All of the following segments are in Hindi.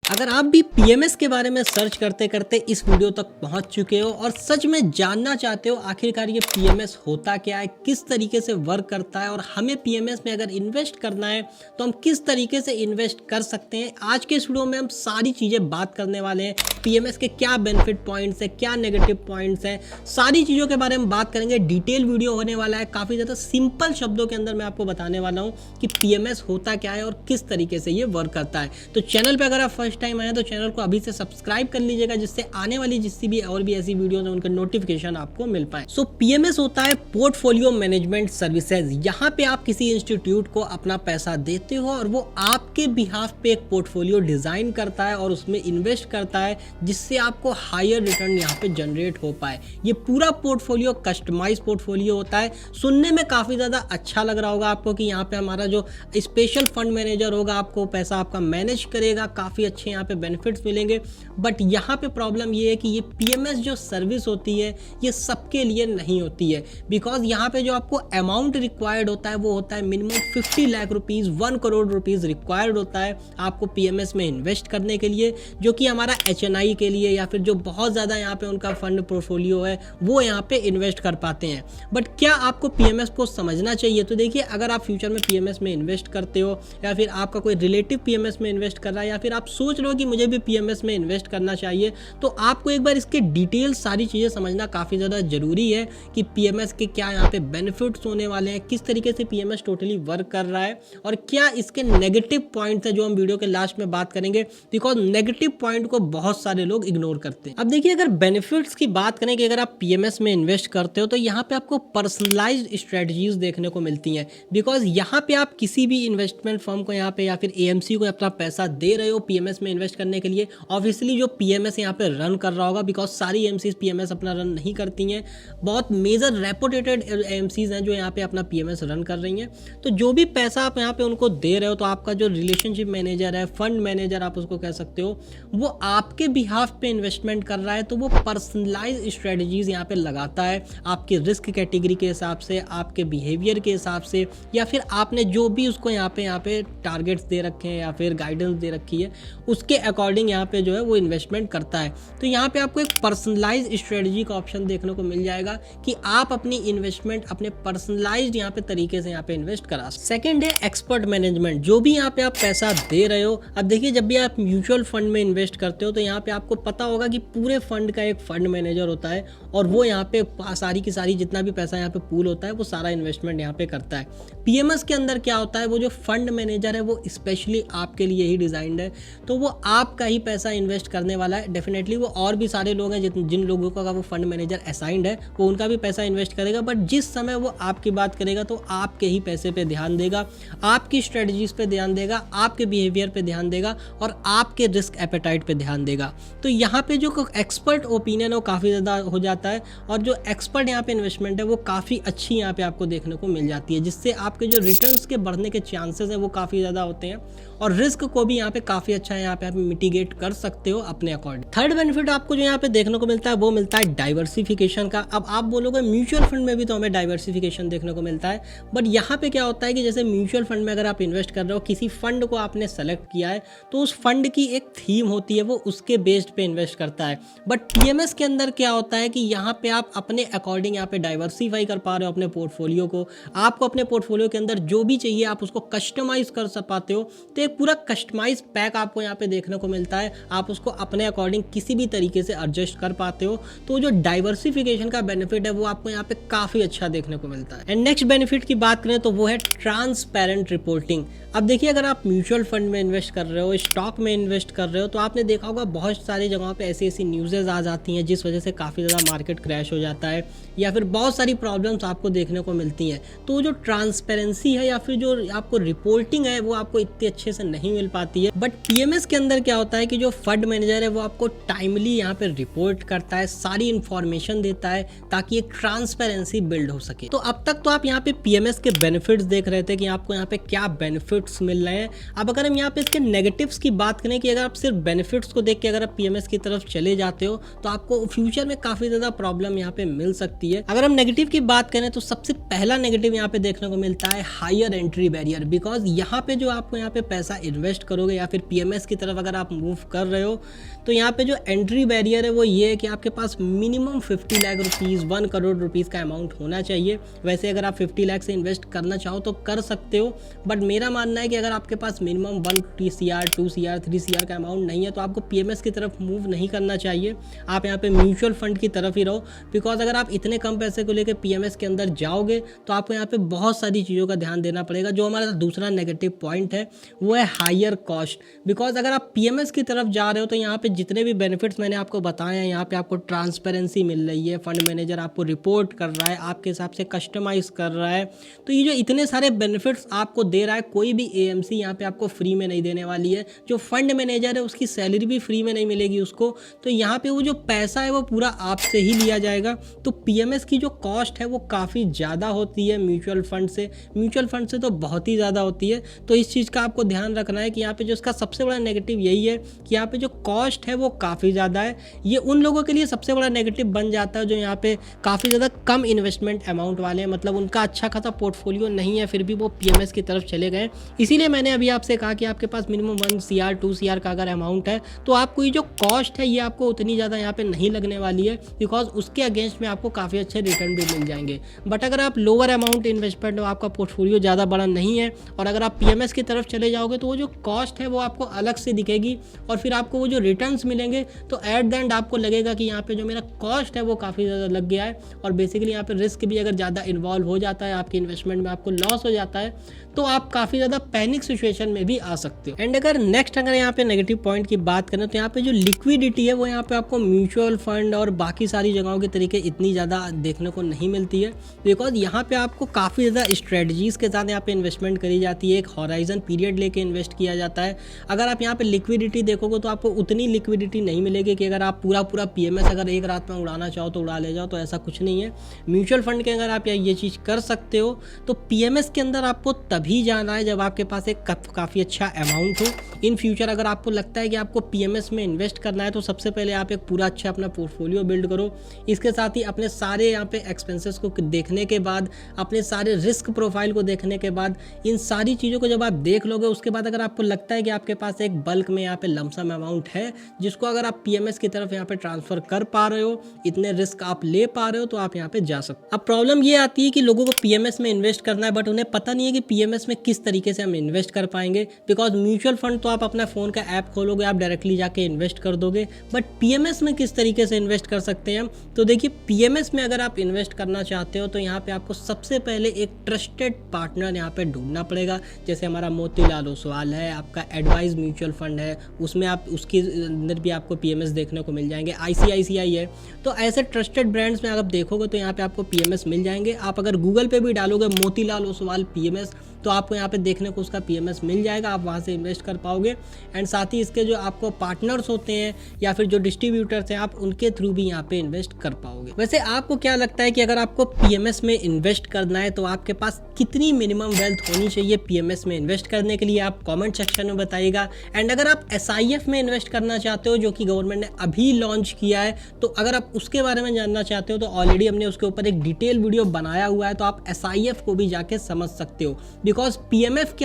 अगर आप भी पीएमएस के बारे में सर्च करते करते इस वीडियो तक पहुंच चुके हो और सच में जानना चाहते हो आखिरकार ये पीएमएस होता क्या है, किस तरीके से वर्क करता है और हमें पीएमएस में अगर इन्वेस्ट करना है तो हम किस तरीके से इन्वेस्ट कर सकते हैं, आज के इस वीडियो में हम सारी चीज़ें बात करने वाले हैं। पीएमएस के क्या बेनिफिट पॉइंट्स है, क्या नेगेटिव पॉइंट्स हैं, सारी चीज़ों के बारे में बात करेंगे। डिटेल वीडियो होने वाला है, काफ़ी ज़्यादा सिंपल शब्दों के अंदर मैं आपको बताने वाला हूँ कि पीएमएस होता क्या है और किस तरीके से ये वर्क करता है। तो चैनल पर अगर आप फर्स्ट टाइम आए तो चैनल को अभी से सब्सक्राइब कर लीजिएगा, जिससे आने वाली जितनी भी और भी ऐसी वीडियोस हैं उनका नोटिफिकेशन आपको मिल पाए। सो पीएमएस होता है पोर्टफोलियो मैनेजमेंट सर्विसेज। यहाँ पे आप किसी इंस्टीट्यूट को अपना पैसा देते हो और वो आपके बिहाफ पे एक पोर्टफोलियो डिजाइन करता है और उसमें इन्वेस्ट करता है, जिससे आपको हायर रिटर्न यहाँ पे जनरेट हो पाए। ये पूरा पोर्टफोलियो कस्टमाइज पोर्टफोलियो होता है। सुनने में काफी ज्यादा अच्छा लग रहा होगा आपको कि यहाँ पे हमारा जो स्पेशल फंड मैनेजर होगा आपको पैसा आपका मैनेज करेगा, काफी अच्छे यहाँ पे बेनिफिट्स मिलेंगे। बट यहाँ पे प्रॉब्लम ये है कि ये पीएमएस जो सर्विस होती है ये सबके लिए नहीं होती है, बिकॉज यहाँ पे जो आपको अमाउंट रिक्वायर्ड होता है वो होता है minimum 50 lakh rupees, 1 crore rupees required होता है आपको पीएमएस में इन्वेस्ट करने के लिए, जो कि हमारा एचएनआई के लिए या फिर जो बहुत ज़्यादा यहाँ पे उनका फंड पोर्टफोलियो है वो यहाँ पे इन्वेस्ट कर पाते हैं। बट क्या आपको पीएमएस को समझना चाहिए? तो देखिए, अगर आप फ्यूचर में पीएमएस में इन्वेस्ट करते हो या फिर आपका कोई रिलेटिव पीएमएस में इन्वेस्ट कर रहा है या फिर आप सोच रहे हो कि मुझे भी पीएमएस में इन्वेस्ट करना चाहिए, तो आपको एक बार इसके डिटेल सारी चीज़ें समझना काफ़ी ज़्यादा ज़रूरी है कि पीएमएस के क्या यहाँ पे बेनिफिट्स होने वाले हैं, किस तरीके से पीएमएस टोटली वर्क कर रहा है और क्या इसके नेगेटिव पॉइंट्स हैं जो हम वीडियो के लास्ट में बात करेंगे, बिकॉज नेगेटिव पॉइंट को बहुत सारे लोग इग्नोर करते हैं। अब देखिए, अगर बेनिफिट्स की बात करें कि अगर आप पीएमएस में इन्वेस्ट करते हो तो यहाँ पे आपको पर्सनलाइज्ड स्ट्रेटजीज देखने को मिलती हैं, बिकॉज यहाँ पे आप किसी भी इन्वेस्टमेंट फर्म को यहाँ पे या फिर एएमसी को अपना पैसा दे रहे हो पीएमएस में इन्वेस्ट करने के लिए। ऑब्वियसली जो पीएमएस यहाँ पे रन कर रहा होगा, बिकॉज सारी एएमसीज पीएमएस अपना रन नहीं करती हैं, बहुत मेजर रेपुटेटेड एएमसीज हैं जो यहाँ पे अपना पीएमएस रन कर रही हैं। तो जो भी पैसा आप यहाँ पे उनको दे रहे हो तो आपका जो रिलेशनशिप मैनेजर है, फंड मैनेजर आप उसको कह सकते हो, वो आपके बिहाफ पे इन्वेस्टमेंट कर रहा है, तो वो पर्सनलाइज स्ट्रेटजीज यहाँ पे लगाता है आपके रिस्क कैटेगरी के हिसाब से, आपके बिहेवियर के हिसाब से, या फिर आपने जो भी उसको यहाँ पे टारगेट्स दे रखे हैं या फिर गाइडेंस दे रखी है उसके अकॉर्डिंग यहाँ पे जो है वो इन्वेस्टमेंट करता है। तो यहाँ पे आपको एक पर्सनलाइज्ड स्ट्रेटजी का ऑप्शन देखने को मिल जाएगा कि आप अपनी इन्वेस्टमेंट अपने पर्सनलाइज्ड यहाँ पे तरीके से यहाँ पे इन्वेस्ट करा। सेकंड है एक्सपर्ट मैनेजमेंट। जो भी यहाँ पे आप पैसा दे रहे हो, अब देखिए, जब भी आप म्यूचुअल फंड में इन्वेस्ट करते हो तो यहाँ पे आपको पता होगा कि पूरे फंड का एक फंड मैनेजर होता है और वो यहाँ पे सारी की सारी जितना भी पैसा यहाँ पे पूल होता है वो सारा इन्वेस्टमेंट यहाँ पे करता है। पीएमएस के अंदर क्या होता है, वो जो फंड मैनेजर है वो स्पेशली आपके लिए ही डिजाइंड है, तो वो आपका ही पैसा इन्वेस्ट करने वाला है। डेफिनेटली वो और भी सारे लोग हैं जिन लोगों का वो फंड मैनेजर असाइंड है वो उनका भी पैसा इन्वेस्ट करेगा, बट जिस समय वो आपकी बात करेगा तो आपके ही पैसे पे ध्यान देगा, आपकी स्ट्रेटजीज पे ध्यान देगा, आपके बिहेवियर पे ध्यान देगा और आपके रिस्क एपेटाइट पे ध्यान देगा। तो यहाँ पे जो एक्सपर्ट ओपिनियन है वो काफ़ी ज़्यादा हो जाता है और जो एक्सपर्ट यहाँ पे इन्वेस्टमेंट है वो काफ़ी अच्छी यहाँ पे आपको देखने को मिल जाती है, जिससे आपके जो रिटर्न्स के बढ़ने के चांसेस हैं वो काफ़ी ज़्यादा होते हैं और रिस्क को भी यहाँ पे काफ़ी अच्छा यहाँ पे आप मिटिगेट कर सकते हो अपने अकॉर्डिंग। थर्ड बेनिफिट आपको जो यहाँ पे देखने को मिलता है वो मिलता है डाइवर्सिफिकेशन का। अब आप बोलोगे म्यूचुअल फंड में भी तो हमें डाइवर्सिफिकेशन देखने को मिलता है, बट यहाँ पे क्या होता है कि जैसे म्यूचुअल फंड में अगर आप इन्वेस्ट कर रहे हो, किसी फंड को आपने सेलेक्ट किया है तो उस फंड की एक थीम होती है, वो उसके बेस्ड पे इन्वेस्ट करता है। बट पीएमएस के अंदर क्या होता है कि यहाँ पे आप अपने अकॉर्डिंग यहाँ पे डाइवर्सिफाई कर पा रहे हो अपने पोर्टफोलियो को। आपको अपने पोर्टफोलियो के अंदर जो भी चाहिए आप उसको कस्टमाइज कर पाते हो, तो एक पूरा कस्टमाइज पैक आपको यहाँ पे देखने को मिलता है। आप उसको अपने अकॉर्डिंग किसी भी तरीके से एडजस्ट कर पाते हो, तो जो डाइवर्सिफिकेशन का बेनिफिट है वो आपको यहाँ पे काफी अच्छा देखने को मिलता है। एंड नेक्स्ट बेनिफिट की बात करें तो वो है ट्रांसपेरेंट रिपोर्टिंग। अब देखिए, अगर आप म्यूचुअल फंड में इन्वेस्ट कर रहे हो, स्टॉक में इन्वेस्ट कर रहे हो, तो आपने देखा होगा बहुत सारी जगहों पे ऐसी ऐसी न्यूज़ेज आ जाती हैं जिस वजह से काफ़ी ज़्यादा मार्केट क्रैश हो जाता है या फिर बहुत सारी प्रॉब्लम्स आपको देखने को मिलती हैं। तो जो ट्रांसपेरेंसी है या फिर जो आपको रिपोर्टिंग है वो आपको इतने अच्छे से नहीं मिल पाती है। बट पीएमएस के अंदर क्या होता है कि जो फंड मैनेजर है वो आपको टाइमली यहाँ पे रिपोर्ट करता है, सारी इंफॉर्मेशन देता है ताकि एक ट्रांसपेरेंसी बिल्ड हो सके। तो अब तक तो आप यहाँ पे पीएमएस के बेनिफिट्स देख रहे थे कि आपको यहाँ पे क्या बेनिफिट्स मिल रहे हैं। अब अगर हम यहाँ पे इसके नेगेटिव्स की बात करें कि अगर आप सिर्फ बेनिफिट्स को देख के अगर आप पीएमएस की तरफ चले जाते हो तो आपको फ्यूचर में काफी ज्यादा प्रॉब्लम यहाँ पे मिल सकती है। अगर हम नेगेटिव की बात करें तो सबसे पहला नेगेटिव यहाँ पे देखने को मिलता है हायर एंट्री बैरियर, बिकॉज यहाँ पे जो आपको यहाँ पे पैसा इन्वेस्ट करोगे या फिर पीएमएस की तरफ अगर आप मूव कर रहे हो तो यहाँ पे जो एंट्री बैरियर है वो ये है कि आपके पास minimum 50 lakh rupees 1 crore rupees का अमाउंट होना चाहिए। वैसे अगर आप 50 लाख से इन्वेस्ट करना चाहो तो कर सकते हो, बट मेरा मानना है कि अगर आपके पास मिनिमम 1 CR 2 CR 3 CR का अमाउंट नहीं है तो आपको PMS की तरफ मूव नहीं करना चाहिए। आप यहाँ पे म्यूचुअल फंड की तरफ ही रहो, बिकॉज अगर आप इतने कम पैसे को लेकर PMS के अंदर जाओगे तो आपको यहाँ पे बहुत सारी चीज़ों का ध्यान देना पड़ेगा। जो हमारा दूसरा नेगेटिव पॉइंट है वो है हायर कॉस्ट, बिकॉज अगर आप PMS की तरफ जा रहे हो तो यहाँ पे जितने भी बेनिफिट्स मैंने आपको बताए हैं, यहाँ पे आपको ट्रांसपेरेंसी मिल रही है, फंड मैनेजर आपको रिपोर्ट कर रहा है, आपके हिसाब से कस्टमाइज कर रहा है, तो ये जो इतने सारे बेनिफिट्स आपको दे रहा है, कोई भी AMC यहाँ पे आपको फ्री में नहीं देने वाली है। जो फंड मैनेजर है उसकी सैलरी भी फ्री में नहीं मिलेगी उसको, तो यहाँ पे वो जो पैसा है वो पूरा आपसे ही लिया जाएगा। तो PMS की जो कॉस्ट है वो काफ़ी ज़्यादा होती है म्यूचुअल फंड से तो बहुत ही ज़्यादा होती है। तो इस चीज़ का आपको ध्यान रखना है कि यहाँ पे जो इसका सबसे बड़ा नेगेटिव यही है कि यहाँ पे जो कॉस्ट है वो काफ़ी ज़्यादा है। ये उन लोगों के लिए सबसे बड़ा नेगेटिव बन जाता है जो यहाँ पे काफ़ी ज़्यादा कम इन्वेस्टमेंट अमाउंट वाले हैं, मतलब उनका अच्छा खासा पोर्टफोलियो नहीं है, फिर भी वो PMS की तरफ चले गए। इसीलिए मैंने अभी आपसे कहा कि आपके पास मिनिमम 1 CR 2 CR का अगर अमाउंट है तो आपको ये जो कॉस्ट है ये आपको उतनी ज़्यादा यहाँ पे नहीं लगने वाली है, बिकॉज उसके अगेंस्ट में आपको काफ़ी अच्छे रिटर्न भी मिल जाएंगे। बट अगर आप लोअर अमाउंट इन्वेस्टमेंट हो, आपका पोर्टफोलियो ज़्यादा बड़ा नहीं है और अगर आप PMS की तरफ चले जाओगे तो वो जो कॉस्ट है वो आपको अलग से दिखेगी और फिर आपको वो जो रिटर्न्स मिलेंगे तो एट द एंड आपको लगेगा कि यहाँ पे जो मेरा कॉस्ट है वो काफ़ी ज़्यादा लग गया है और बेसिकली यहाँ पे रिस्क भी अगर ज़्यादा इन्वॉल्व हो जाता है, आपके इन्वेस्टमेंट में आपको लॉस हो जाता है तो आप काफ़ी ज़्यादा पैनिक सिचुएशन में भी आ सकते हो। एंड अगर नेक्स्ट अगर यहाँ पे नेगेटिव पॉइंट की बात करें तो यहाँ पे जो लिक्विडिटी है वो यहाँ पे आपको म्यूचुअल फंड और बाकी सारी जगहों के तरीके इतनी ज़्यादा देखने को नहीं मिलती है, बिकॉज यहाँ पे आपको काफ़ी ज़्यादा स्ट्रेटजीज़ के साथ यहाँ पे इन्वेस्टमेंट करी जाती है, एक हॉराइजन पीरियड लेके इन्वेस्ट किया जाता है। अगर आप यहाँ पे लिक्विडिटी देखोगे तो आपको उतनी लिक्विडिटी नहीं मिलेगी कि अगर आप पूरा PMS अगर एक रात में उड़ाना चाहो तो उड़ा ले जाओ, तो ऐसा कुछ नहीं है। म्यूचुअल फंड के अगर आप ये चीज़ कर सकते हो तो PMS के अंदर आपको तभी जाना है जब आपके पास एक काफ़ी अच्छा अमाउंट हो। इन फ्यूचर अगर आपको लगता है कि आपको PMS में इन्वेस्ट करना है तो सबसे पहले आप एक पूरा अच्छा अपना पोर्टफोलियो बिल्ड करो। इसके साथ ही अपने सारे यहाँ पे एक्सपेंसेस को देखने के बाद, अपने सारे रिस्क प्रोफाइल को देखने के बाद, इन सारी चीज़ों को जब आप देख लोगे उसके बाद अगर आपको लगता है कि आपके पास एक बल्क में यहाँ पे लमसम अमाउंट है जिसको अगर आप PMS की तरफ यहाँ पे ट्रांसफर कर पा रहे हो, इतने रिस्क आप ले पा रहे हो, तो आप यहाँ पे जा सकते हो। अब प्रॉब्लम ये आती है कि लोगों को PMS में इन्वेस्ट करना है बट उन्हें पता नहीं है कि PMS में किस तरीके से हम इन्वेस्ट कर पाएंगे, बिकॉज म्यूचुअल फंड तो आप अपना फ़ोन का ऐप खोलोगे, आप डायरेक्टली जाके इन्वेस्ट कर दोगे, बट PMS में किस तरीके से इन्वेस्ट कर सकते हैं हम। तो देखिए PMS में अगर आप इन्वेस्ट करना चाहते हो तो यहाँ पे आपको सबसे पहले एक ट्रस्टेड पार्टनर यहाँ पे ढूंढना पड़ेगा। जैसे हमारा मोतीलाल ओसवाल है, आपका एडवाइज म्यूचुअल फंड है, उसमें आप उसके अंदर भी आपको PMS देखने को मिल जाएंगे, ICICI है। तो ऐसे ट्रस्टेड ब्रांड्स में आप देखोगे तो यहाँ पे आपको PMS मिल जाएंगे। आप अगर गूगल पे भी डालोगे मोतीलाल ओसवाल PMS तो आपको यहाँ पे देखने को उसका PMS मिल जाएगा, आप वहाँ से इन्वेस्ट कर पाओगे। एंड साथ ही इसके जो आपको पार्टनर्स होते हैं या फिर जो डिस्ट्रीब्यूटर्स हैं आप उनके थ्रू भी यहाँ पे इन्वेस्ट कर पाओगे। वैसे आपको क्या लगता है कि अगर आपको PMS में इन्वेस्ट करना है तो आपके पास कितनी मिनिमम वेल्थ होनी चाहिए PMS में इन्वेस्ट करने के लिए, आप कॉमेंट सेक्शन में बताइएगा। एंड अगर आप SIF में इन्वेस्ट करना चाहते हो जो कि गवर्नमेंट ने अभी लॉन्च किया है, तो अगर आप उसके बारे में जानना चाहते हो तो ऑलरेडी हमने उसके ऊपर एक डिटेल वीडियो बनाया हुआ है, तो आप SIF को भी जाके समझ सकते हो। बिकॉज PMS के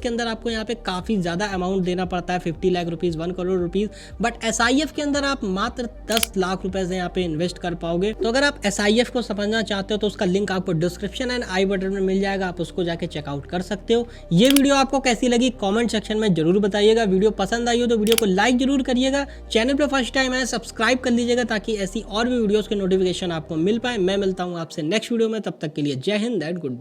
अंदर आपको यहाँ पे काफ़ी ज़्यादा अमाउंट देना पड़ता है, 50 lakh rupees 1 crore rupees, but SIF के अंदर आप मात्र 10 लाख रुपए से यहाँ पे इन्वेस्ट कर पाओगे। तो अगर आप SIF को समझना चाहते हो तो उसका लिंक आपको डिस्क्रिप्शन एंड आई बटन में मिल जाएगा, आप उसको जाके चेकआउट कर सकते हो। ये वीडियो आपको कैसी लगी कॉमेंट सेक्शन में जरूर बताइएगा। वीडियो पसंद आई हो तो वीडियो को लाइक जरूर करिएगा, चैनल पर फर्स्ट टाइम है सब्सक्राइब कर लीजिएगा ताकि ऐसी और भी वीडियोज़ के नोटिफिकेशन आपको मिल पाए। मैं मिलता हूँ आपसे नेक्स्ट वीडियो में, तब तक के लिए जय हिंद एंड गुड बाय।